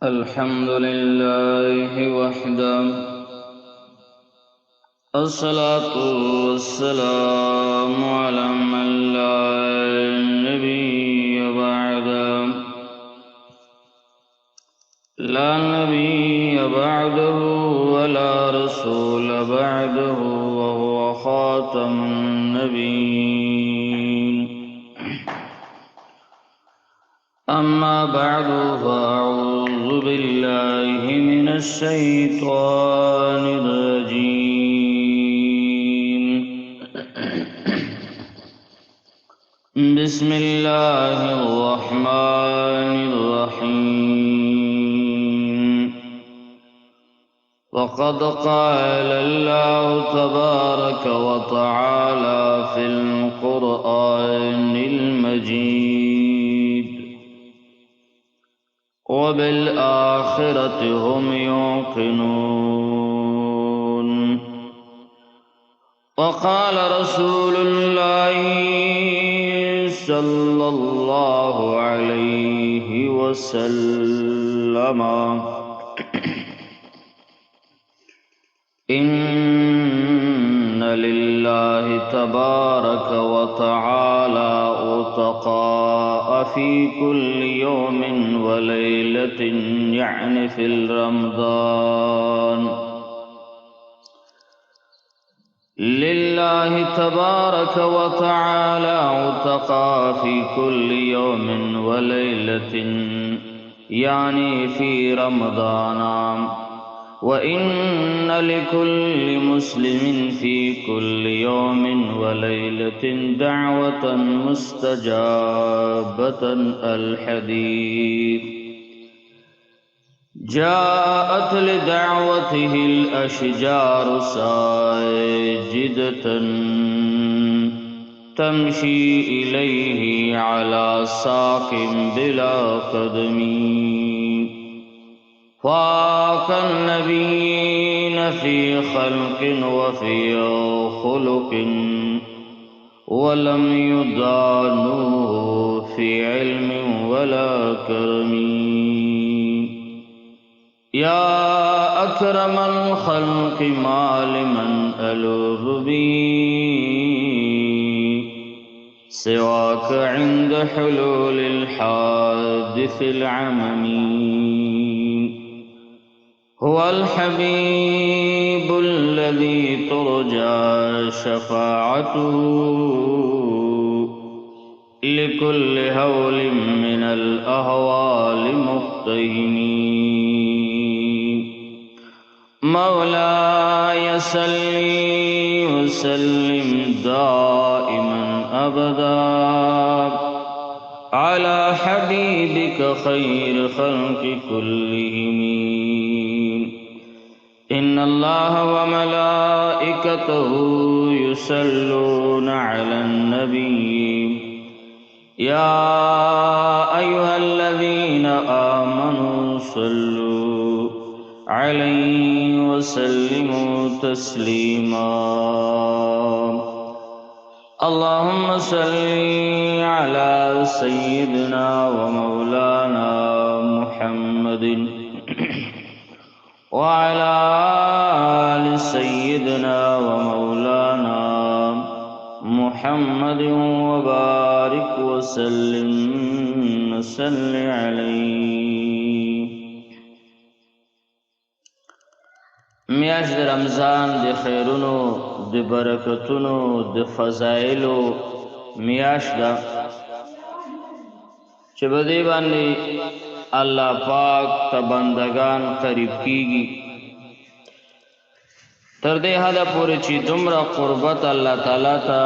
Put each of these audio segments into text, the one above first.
الحمد لله وحده، الصلاة والسلام على من لا نبي بعده، لا نبي بعده ولا رسول بعده، وهو خاتم النبيين. أما بعد فأعوذ بالله من الشيطان الرجيم. بسم الله الرحمن الرحيم. وقد قال الله تبارك وتعالى في القرآن المجيد: وبالآخرة هم يوقنون. وقال رسول الله صلى الله عليه وسلم: إن لله تبارك وتعالى عتقاء في كل يوم وليلة، يعني في رمضان. لله تبارك وتعالى عتقاء في كل يوم وليلة، يعني في رمضان. وإن لكل مسلم في كل يوم وليلة دعوة مستجابة. الحديث: جاءت لدعوته الأشجار ساجدة، تمشي إليه على ساق بلا قدم. فاق النبيين في خلق وفي خلق، ولم يضانوه في علم ولا كرم. يا أكرم الخلق ما لمن ألوذ به سواك عند حلول الحادث العممي. هو الحبيب الذي ترجى شفاعته لكل هول من الأهوال مقتهم. مولاي صل وسلم دائما أبدا على حبيبك خير خلق كلهم. إن الله وملائكته يصلون على النبي. يا أيها الذين آمنوا صلوا عليه وسلموا تسليما. اللهم صل على سيدنا ومولانا محمد وعلى آل سيدنا ومولانا محمد وبارك وسلم وصل عليه. میاشت د رمضان د خیرونو د برکتونو د فضایلو میاشت ده چې په دې باندې الله پاک ته بندگان قریب کیږي. تر دې حد پورې چې دومره قربت الله تعالی ته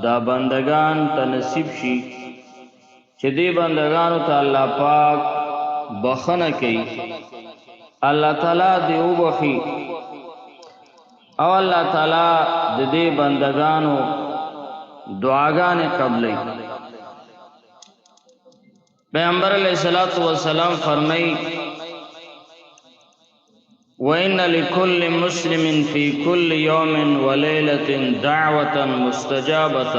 دا بندگان ته نصیب شي چې دې بندگانو ته الله پاک بخنه کوي. الله تعالی دې وبخي او الله تعالی د دې بندگانو دعاګانې قبلې. پیغمبر علیہ الصلوۃ والسلام فرمائی: وَإِنَّ لِكُلِّ مُسْلِمٍ فِي كُلِّ يَوْمٍ وَلَيْلَةٍ دَعْوَةً مُسْتَجَابَةً.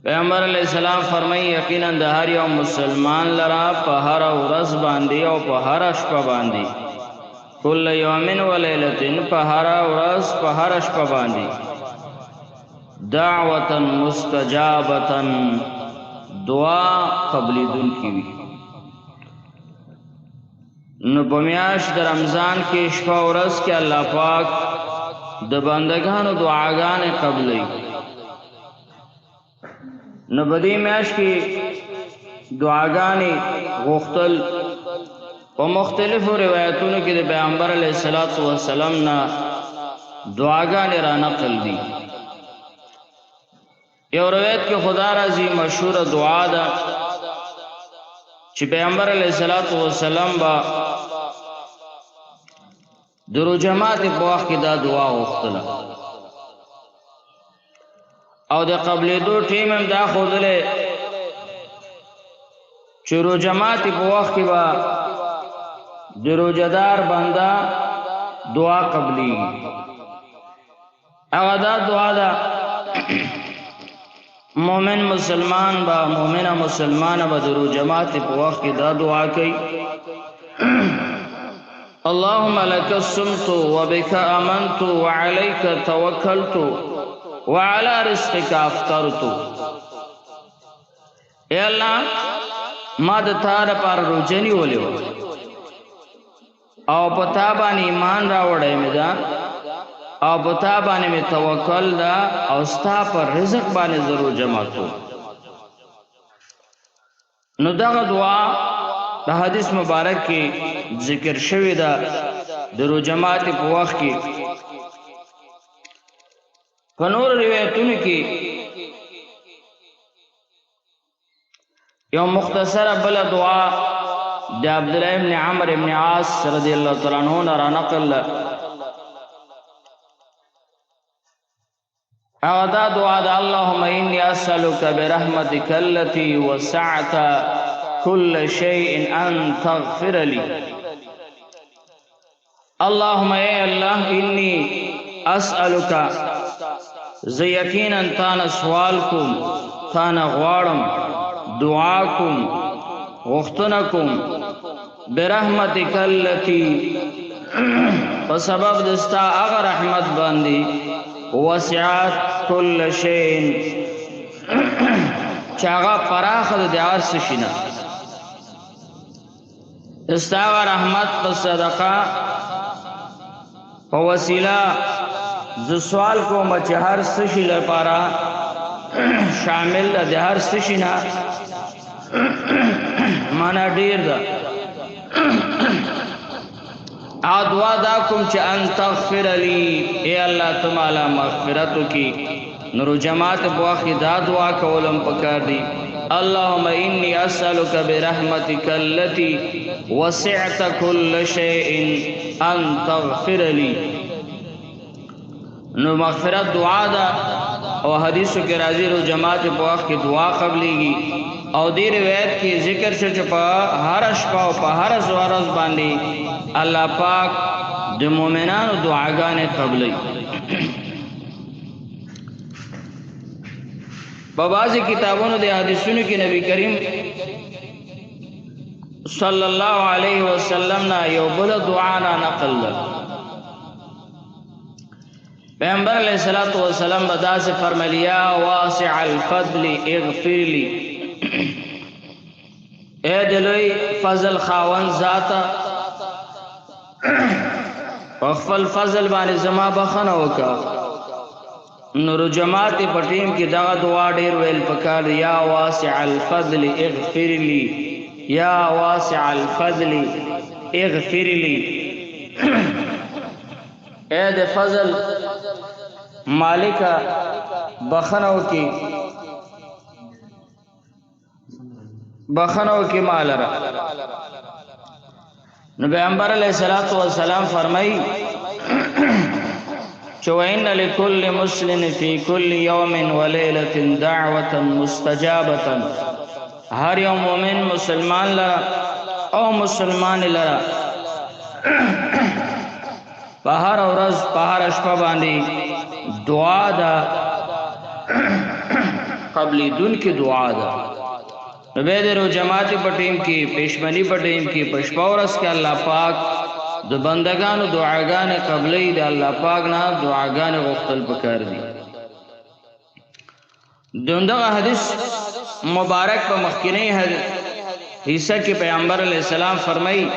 پیغمبر علیہ السلام فرمایي یقینا د هر یو مسلمان لرا په هر ورځ باندې او په هر شپه باندې کل یوم و لیلۃ په هر ورځ په هر شپه باندې دعوة مستجابة دعا قبلیدون کی وی نو په میاشت د رمضان کې شپه ورځ کې الله پاک د بندگانو دعاګانې قبلې نو په دې میاشت کې دعاګانې غوښتل په مختلفو روایتونو کې د پیغمبر علیه الصلاۃ والسلام نه دعاګانې را نقل دي یو روایت کې خدا راضي مشهور دعا ده چې پیغمبر علیه الصلاۃ والسلام با درو جماعت په وخت کې دا دعا وغوښتله او د قبلې دو ټیم هم دا خوذله چې رو جماعت په وخت کې با د روزدار بندا دعا قبلي هغه دا دعا ده مومن مسلمان با مومنه مسلمان با درو جماعت په وخت کې دا دعا کوي اللهم لك الصمت وبك آمنت وعليك توكلت وعلى رزقك افطرت اے الله ما د تار پر روزنی ولې او پتا باندې ایمان راوړې مې دا او پتا باندې مې توکل دا او ستا پر رزق باندې ضرور جماعتو نو دا دعا د حدیث مبارک کې ذکر شوی دا درو جماعت په وخت کې په نور روایتونو کې یو مختصر بل دعا د عبد الله ابن عمرو ابن عاص رضی الله تعالی عنہ را نقل دا دعا دا اللهم انی اسألک برحمتک التي وسعت كل شيء ان تغفر لي اللهم اے اللہ انی اسألک زه یقینا تانا سوال کوم تانا غواړم دعا کوم غوښتنه کوم برحمتک التي په سبب دستا هغه رحمت باندې وسعت كل شيء چې هغه پراخ د هر څه شینه دستا رحمت په صدقه په وسیله ز سوال کوم چې هر څه شي لپاره شامل د هر څه شي نه معنا ډیر ده ا دعا دا کوم چې ان تغفر لي اے الله تعالی مغفرت کی نور جماعت په وخت دا دعا کولم پکار دي اللهم انی اسالک برحمتک التي وسعت كل شيء ان تغفر لي نو مغفرت دعا دا او حدیثو کې راځي رو جماعت په وخت کې دعا قبليږي او دې روایت کې ذکر شو چې په هر شپه او په هر ورځ باندې الله پاک د مؤمنانو دعاګانې قبلي په بعضي کتابونو د حدیثونو کې نبی کریم صلی الله علیه وسلم نا یو بل دعا نه نقل پیغمبر علیہ الصلوۃ والسلام بدا سے فرمایا واسع الفضل اغفر لي اے دلوی فضل خاون ذات خپل فضل باندې زما بخنه وکا نور جماعت پټیم کې دا دعا ډیر ویل پکار یا واسع الفضل اغفر لي یا واسع الفضل اغفر لي اے د فضل مالک بخنو کی مالرا نو پیغمبر علیہ الصلوۃ والسلام فرمائی چوین لكل مسلم فی کل یوم ولیلۃ دعوة مستجابة ہر یوم مومن مسلمان لرا او مسلمان لرا پہر ورځ پہر شپه باندې دعا دا قبلی دن کی دعا دا نبید رو جماعت پٹیم کی پیشمنی پٹیم کی پشپورس کے اللہ پاک دو بندگان دعاگان قبلی دا اللہ پاک نا دعاگان غختل پکار دی دوندغا حدیث مبارک پا مخکنی حصہ کی پیغمبر علیہ السلام فرمائی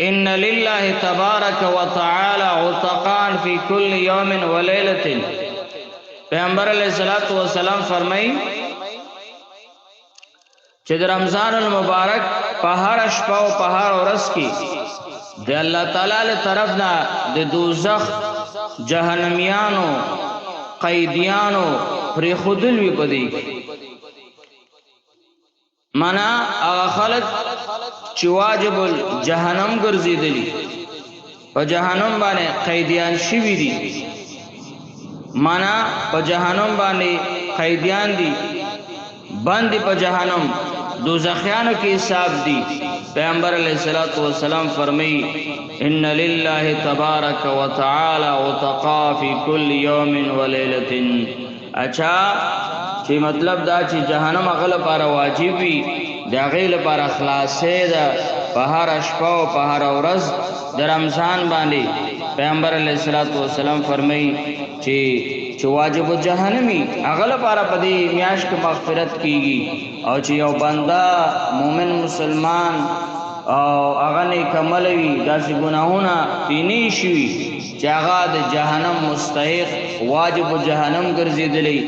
ان للہ تبارک و تعالی عتقان فی کل یوم و لیلت پیغمبر علیہ السلام فرمائی چہ رمضان المبارک پہر اشپاو پہر ورس کی دے اللہ تعالی لی طرفنا دے دوزخ جہنمیانو قیدیانو پری خودل وی پدی منا اغا خلق چی واجب الجہنم گرزی دلی پا جہنم بانے قیدیان شوی دی منا پا جہنم بانے قیدیان دی بندی پا جہنم دوزخیانو کی حساب دی پیغمبر علیہ السلام فرمائی ان للہ تبارک و تعالی عتقا فی کل یوم و لیلت اچھا چی مطلب دا چی جہنم اغل پارا واجبی دا غیل پارا خلاصے دا پہر اشپاو پہر ورز دا رمضان باندی پیغمبر علیہ السلام فرمائی چی واجب جہنمی اغل پارا پدی میاش کے مغفرت کیگی او چی یو بندہ مومن مسلمان او اغنی کملوی دا سی گناہونا پینی شوی چی اغا دا جہنم مستحق واجب جہنم گرزی دلی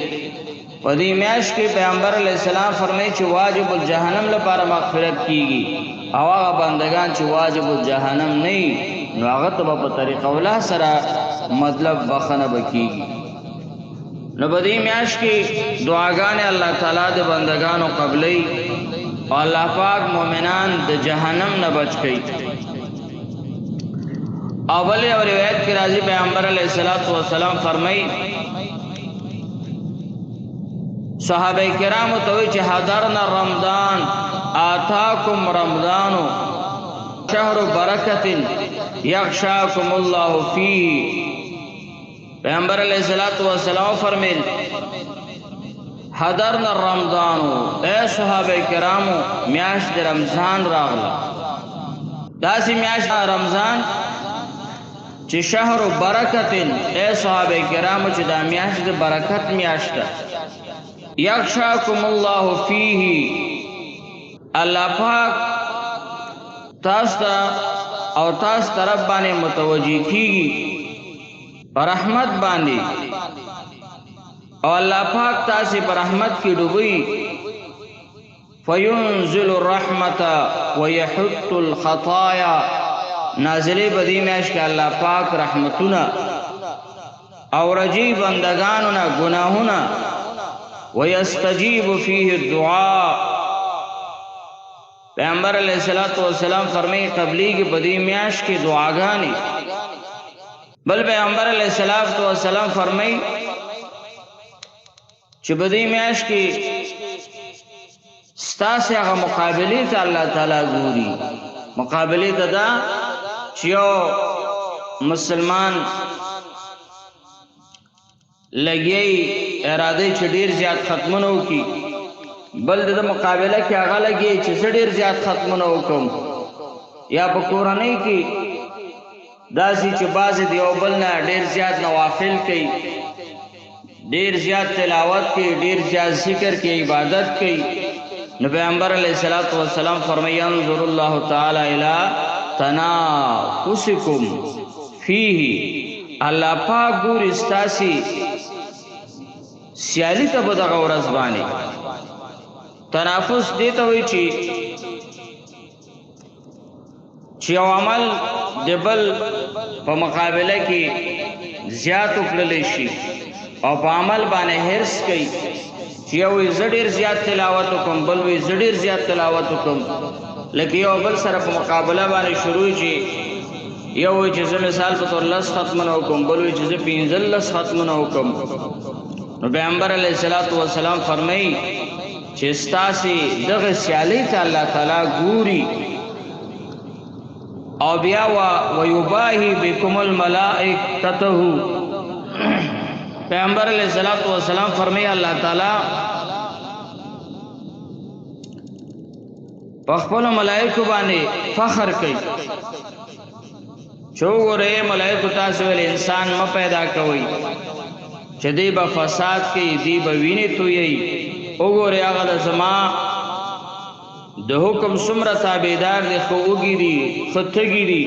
ودی میاش کے پیغمبر علیہ السلام فرمائی چی واجب الجہنم لپارا مغفرت کیگی او آغا بندگان چی واجب الجہنم نہیں نو آغا تو با طریق اولا سرا مطلب بخن بکیگی نو بدی میاش کی دعاگان اللہ تعالیٰ دے بندگانو قبلی اور اللہ پاک مومنان دے جہنم نہ بچ گئی اولی اور روایت کی راضی پیغمبر علیہ السلام فرمائی صحابہ کرام توئی چھ حضرنا رمضان آتاکم رمضان شہر برکت یخشاکم اللہ فیہ پیغمبر علیہ السلام فرمیل حضرنا رمضان اے صحابہ کرامو میاش دے رمضان راغلا داسی میاش رمضان چی شہر برکت اے صحابہ کرامو چی دا میاش دے برکت میاش دا یخشاکم اللہ فیہ اللہ پاک تاستا اور تاس طرف بانے متوجی کیگی رحمت باندی اور اللہ پاک تاسی پر رحمت کی ڈوبی فینزل الرحمت ویحط الخطایا نازلی بدی میش کہ اللہ پاک رحمتنا اور رجی بندگاننا گناہنا ویستجیب فیہ الدعاء پیغمبر علیہ السلام فرمائی تبلیغ بدی میاش کی دعاگانی بل پیغمبر علیہ السلام فرمائی چی بدی میاش کی ستا سے اگا مقابلی تا اللہ تعالیٰ گوری مقابلی تا دا چیو مسلمان لگئی ارادے چی دیر زیاد ختمنو کی بل دا مقابلہ کی آغا لگئی چی دیر زیاد ختمنو کم یا بکورانی کی داسی چی بازی دیو بلنا دیر زیاد نوافل کی دیر زیاد تلاوت کی دیر زیاد ذکر کی عبادت کی نبی پیغمبر علیہ السلام فرمائی انظر اللہ تعالی الى تنافسکم فیہ اللہ پاک گور استاسی سیالی تا بدغا ورز بانی تنافس دیتا ہوئی چی او عمل دبل پا مقابلہ کی زیاد اکللی شی او پا عمل بانے حرس کئی چی اوی زدیر زیاد تلاوتو کم بلوی زدیر زیاد تلاوتو کم لیکن یو بل سر پا مقابلہ بانے شروع چی یوی چیز مثال پتور لس ختمنو کم بلوی چیز پینزل لس ختمنو کم نو پیغمبر علیہ السلام فرمائی چی استاسی دغ سیالی تا اللہ تعالی گوری او بیا ویباہی بکم الملائک تتہو پیغمبر علیہ الصلوۃ والسلام فرمایا الله تعالی په خپل ملائکه باندې فخر کوي چوغره ملائکه تاسو ول انسان م پیدا کوي چې دی به فساد کوي دی به ویني توي وګوره هغه زما د حکم سمره تابعدار دي خو وګيري ختګيري